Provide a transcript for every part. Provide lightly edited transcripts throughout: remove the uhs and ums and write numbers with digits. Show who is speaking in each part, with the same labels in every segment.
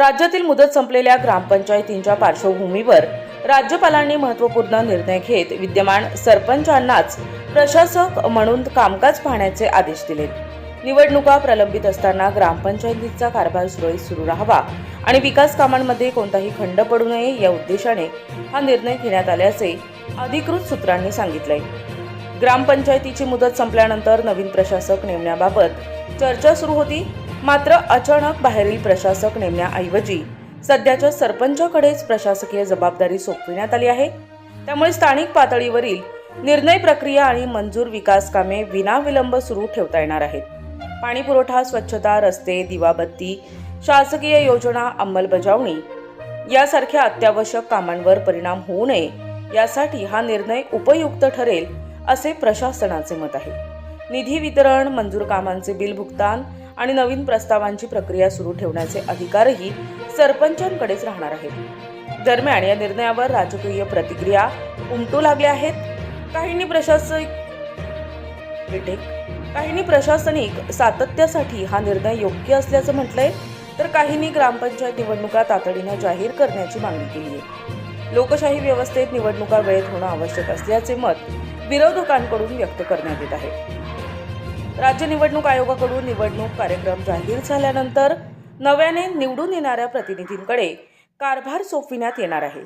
Speaker 1: राज्यातील मुदत संपलेल्या ग्रामपंचायतींच्या पार्श्वभूमीवर राज्यपालांनी महत्त्वपूर्ण निर्णय घेत विद्यमान सरपंचांनाच प्रशासक म्हणून कामकाज पाहण्याचे आदेश दिले। निवडणुका प्रलंबित असताना ग्रामपंचायतीचा कारभार सुरळीत सुरू राहावा आणि विकास कामांमध्ये कोणताही खंड पडू नये या उद्देशाने हा निर्णय घेण्यात आल्याचे अधिकृत सूत्रांनी सांगितले। ग्रामपंचायतीची मुदत संपल्यानंतर नवीन प्रशासक नेमण्याबाबत चर्चा सुरू होती, मात्र अचानक बाहेरील प्रशासक नेमण्याऐवजी सध्याच्या सरपंचाकडेच प्रशासकीय जबाबदारी सोपविण्यात आली आहे। त्यामुळे स्थानिक पातळीवरील निर्णय प्रक्रिया आणि मंजूर विकास कामे विनाविलंब सुरू ठेवता येणार आहेत। पाणी पुरवठा, स्वच्छता, रस्ते, दिवाबत्ती, शासकीय योजना अंमलबजावणी यासारख्या अत्यावश्यक कामांवर परिणाम होऊ नये यासाठी हा निर्णय उपयुक्त ठरेल असे प्रशासनाचे मत आहे। निधी वितरण, मंजूर कामांचे बिल भुगतान आणि नवीन प्रस्तावांची प्रक्रिया सुरू ठेवण्याचे अधिकारही सरपंचांकडेच राहणार आहेत। दरम्यान या निर्णयावर राजकीय प्रतिक्रिया उमटू लागल्या आहेत। काहींनी प्रशासनिक सातत्यासाठी हा निर्णय योग्य असल्याचं म्हटलंय, तर काहींनी ग्रामपंचायत निवडणुका तातडीने जाहीर करण्याची मागणी केली आहे। लोकशाही व्यवस्थेत निवडणुका वेळेत होणं आवश्यक असल्याचे मत विरोधकांकडून व्यक्त करण्यात येत आहे। राज्य निवडणूक आयोगाकडून निवडणूक कार्यक्रम जाहीर झाल्यानंतर नव्याने निवडून येणाऱ्या प्रतिनिधींकडे कारभार सोपविण्यात येणार आहे।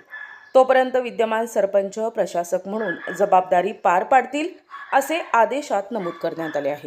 Speaker 1: तोपर्यंत विद्यमान सरपंच प्रशासक म्हणून जबाबदारी पार पाडतील असे आदेशात नमूद करण्यात आले आहे।